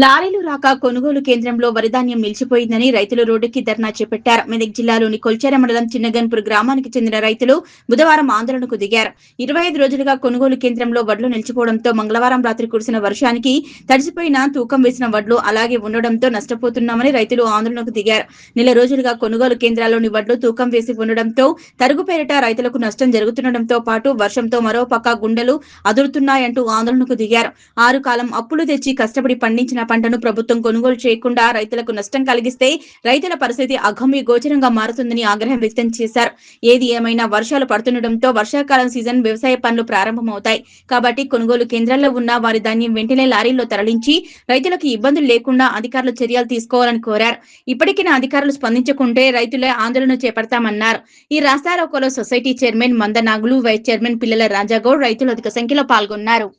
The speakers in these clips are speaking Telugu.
లారీలు రాక కొనుగోలు కేంద్రంలో వరిధాన్యం నిలిచిపోయిందని రైతులు రోడ్డుకి ధర్నా చేపట్టారు. మెదక్ జిల్లాలోని కొల్చెర మండలం చిన్నగన్పూర్ గ్రామానికి చెందిన రైతులు బుధవారం ఆందోళనకు దిగారు. 25 రోజులుగా కొనుగోలు కేంద్రంలో వడ్లు నిలిచిపోవడంతో మంగళవారం రాత్రి కురిసిన వర్షానికి తడిసిపోయిన తూకం వేసిన వడ్లు అలాగే ఉండడంతో నష్టపోతున్నామని రైతులు ఆందోళనకు దిగారు. నెల రోజులుగా కొనుగోలు కేంద్రాల్లోని వడ్లు తూకం వేసి ఉండడంతో తరుగు పేరిట రైతులకు నష్టం జరుగుతుండటంతో పాటు వర్షంతో మరోపక్క గుండెలు అదురుతున్నాయంటూ ఆందోళనకు దిగారు. 6 కాలం అప్పులు తెచ్చి కష్టపడి పండించిన పంటను ప్రభుత్వం కొనుగోలు చేయకుండా రైతులకు నష్టం కలిగిస్తే రైతుల పరిస్థితి అగమ్య గోచరంగా మారుతుందని ఆగ్రహం వ్యక్తం చేశారు. ఏది ఏమైనా వర్షాలు పడుతుండటంతో వర్షాకాలం సీజన్ వ్యవసాయ పనులు ప్రారంభమవుతాయి కాబట్టి కొనుగోలు కేంద్రాల్లో ఉన్న వారి ధాన్యం వెంటనే లారీల్లో తరలించి రైతులకు ఇబ్బందులు లేకుండా అధికారులు చర్యలు తీసుకోవాలని కోరారు. ఇప్పటికైనా అధికారులు స్పందించకుంటే రైతులే ఆందోళన చేపడతామన్నారు. ఈ రాస్తారోకోలో సొసైటీ చైర్మన్ మందనాగులు, వైస్ చైర్మన్ పిల్లల రాజాగౌడ్ రైతులు అధిక సంఖ్యలో పాల్గొన్నారు.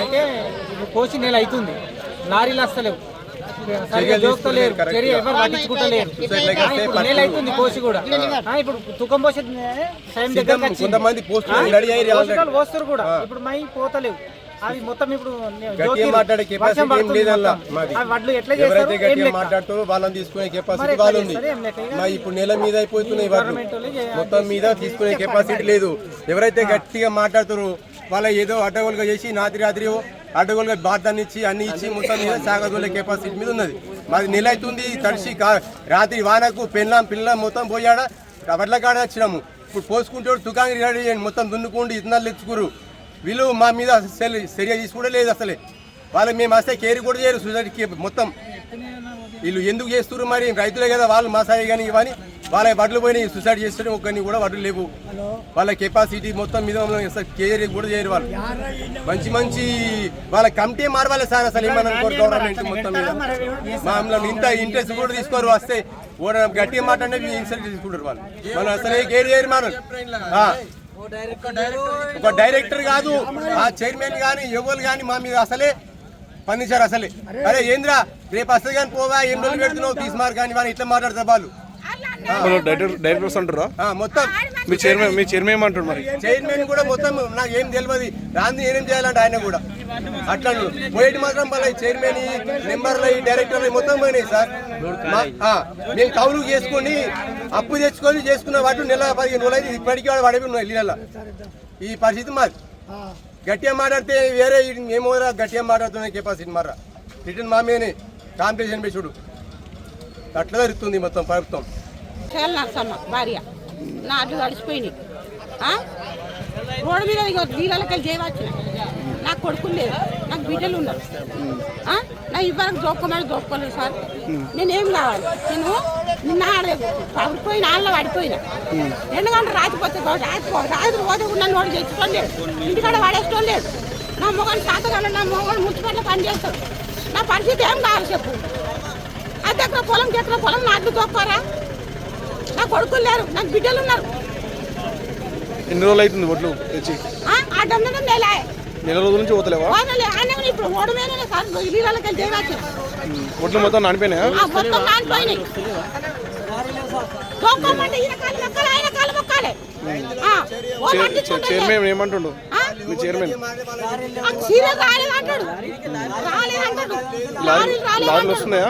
అయితే కోసి నెల అవుతుంది, లారీలు వస్తలేవు, దోస్తలేరు, ఎవరు పట్టించుకుంటలేరు. నెల అవుతుంది కోసి కూడా. ఇప్పుడు తుకం పోసే టైం దగ్గర పోస్తారు కూడా, ఇప్పుడు మై పోతలేవు అవి మొత్తం. ఇప్పుడు వడ్లు ఎట్లా మాట్లాడుతూ వాళ్ళని తీసుకునే కెపాసిటీ వాళ్ళు ఉంది. ఇప్పుడు నెల మీద అయిపోతున్నాయి వడ్లు, మొత్తం మీద తీసుకునే కెపాసిటీ లేదు. ఎవరైతే గట్టిగా మాట్లాడుతారో వాళ్ళ ఏదో అడ్డగోలుగా చేసి రాత్రి అడ్డగోలుగా బాధాన్ని ఇచ్చి అన్ని ఇచ్చి మొత్తం మీద సాగదోలే కెపాసిటీ మీద ఉన్నది. మాది నెల అవుతుంది తడిసి రాత్రి వానకు పిల్ల మొత్తం పోయాడా వడ్ల కాడ వచ్చినాము. ఇప్పుడు పోసుకుంటాడు తుకాంగి రెడీ చేయండి, మొత్తం దున్నుకోండి, ఇత్తనాలు తెచ్చుకోరు. వీళ్ళు మా మీద చర్య తీసుకోవడం లేదు. అసలే వాళ్ళు మేము వస్తే కేర్ కూడా చేయరు. సొసైటీకి మొత్తం వీళ్ళు ఎందుకు చేస్తున్నారు మరి? రైతులే కదా వాళ్ళు, మా సాయి కానీ ఇవన్నీ వాళ్ళ వడ్లు పోయినాయి. సొసైటీ చేస్తుంటే ఒక్కరిని కూడా వడ్లు లేవు. వాళ్ళ కెపాసిటీ మొత్తం మీద కేర్ కూడా చేయరు. వాళ్ళు మంచి వాళ్ళ కమిటీ మారవాలి సార్. అసలు ఏమన్నా గవర్నమెంట్ మొత్తం మీద మమ్మల్ని ఇంత ఇంట్రెస్ట్ కూడా తీసుకోరు. వస్తే గట్టిగా మాట్లాడే ఇన్సల్ట్ తీసుకుంటారు వాళ్ళు. మనం అసలే కేర్ చేయరు. మనం ఒక డైరెక్టర్ కాదు, ఆ చైర్మన్ కానీ ఎవరు కానీ మా మీద అసలే స్పందించారు. అసలే అరే ఏంద్రా రేపు వస్తుంది కానీ పోవా, ఏం రోజులు పెడుతున్నావు తీసుమారు కానీ వాళ్ళు ఇట్లా మాట్లాడతారు. వాళ్ళు డైరెక్టర్స్ అంటారా మొత్తం? మీ చైర్మన్ ఏమంటారు? మరి చైర్మన్ కూడా మొత్తం నాకు ఏం తెలియదు, రాంది ఏం చేయాలంటే ఆయన కూడా అట్లా పోయేటి మాత్రం వాళ్ళ చైర్మన్ మెంబర్లు డైరెక్టర్లు మొత్తం పోయినాయి సార్. మేము కౌలు చేసుకొని అప్పు తెచ్చుకొని చేసుకున్న వాటి నెల 15 రోజులు అయితే ఇప్పటికీ వాడు పడవి ఉన్నాయి నీళ్ళ. ఈ పరిస్థితి మాది. గట్టిగా మాట్లాడితే వేరే ఏమో గట్టిగా మాట్లాడుతున్నాయి కెపాసిటీ మర్రా రిటర్న్ మా మీదనే కాంపిటీషన్ పెంచుడు అట్లా జరుగుతుంది మొత్తం ప్రభుత్వం. భార్య నాట్లు తడిసిపోయినాయి, రోడ్డు మీద నీళ్ళకి వెళ్ళి చేయవచ్చు. నాకు కొడుకులు లేదు, నాకు బిడ్డలు ఉన్నారు. నా ఇవ్వరకు దోపుకోలేదు సార్. నేనేం కావాలి? నేను నిన్న పడిపోయిన ఆళ్ళ పడిపోయినా. ఎందుకంటే రాత్రి పోతే నన్ను వాడు తెచ్చుకోండి, ఇంటికాడ వాడేసుకోండి లేదు. నా మొగాన్ని శాతకాలం నా మొగాన్ని మున్సిపాలిటీ పని చేస్తాడు. నా పరిస్థితి ఏం కావాలి చెప్పు? అది ఎక్కడ పొలం నాట్లు తోక్కోరా? నా కొడుకులు లేరు, నాకు బిడ్డలు ఉన్నారు. ఎన్ని రోజులు అవుతుంది వడ్లు తెచ్చి? నెల రోజుల నుంచి పోతలేవా? ఇప్పుడు ఓడమేనే సార్, నీళ్ళకి చేయవచ్చు. వడ్లు మొత్తం నానిపోయినాయా? మొత్తం నానిపోయినాయి. చైర్మన్ ఏమంటుండు? మీ చైర్మన్ లారీలు వస్తున్నాయా?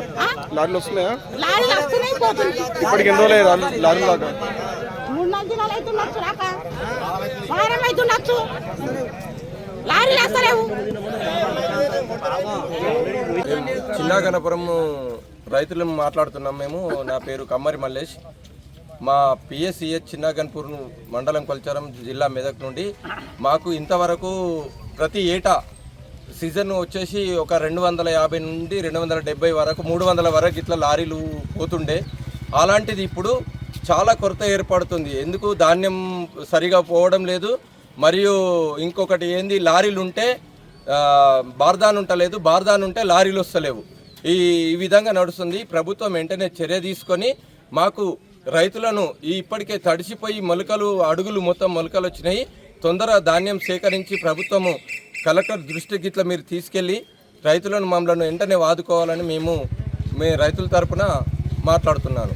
ఇప్పటికి ఎన్ని రోజులు లారీలు దాకా? 3-4 దినాలు అవుతుండొచ్చు రాక, వారం అవుతుండొచ్చు. లారీలు వస్తలేవు. చిన్నగనపురం రైతులను మాట్లాడుతున్నాం మేము. నా పేరు కమ్మరి మల్లేష్. మా పిఎస్సిహెచ్ చిన్నగన్పూర్ మండలం కొల్చారం జిల్లా మెదక్ నుండి మాకు ఇంతవరకు ప్రతి ఏటా సీజన్ వచ్చేసి ఒక 250 నుండి 270 వరకు 300 వరకు ఇట్లా లారీలు పోతుండే. అలాంటిది ఇప్పుడు చాలా కొరత ఏర్పడుతుంది. ఎందుకు? ధాన్యం సరిగా పోవడం లేదు. మరియు ఇంకొకటి ఏంది, లారీలు ఉంటే బార్దాన్ ఉంటలేదు, బార్దాన్ ఉంటే లారీలు వస్తలేవు. ఈ విధంగా నడుస్తుంది. ప్రభుత్వం వెంటనే చర్య తీసుకొని మాకు రైతులను ఇప్పటికే తడిసిపోయి అడుగులు మొత్తం మొలకలు వచ్చినాయి. తొందరగా ధాన్యం సేకరించి ప్రభుత్వము కలెక్టర్ దృష్టికి ఇట్లా మీరు తీసుకెళ్ళి రైతులను మమ్మల్ని వెంటనే ఆదుకోవాలని మేము రైతుల తరపున మాట్లాడుతున్నాను.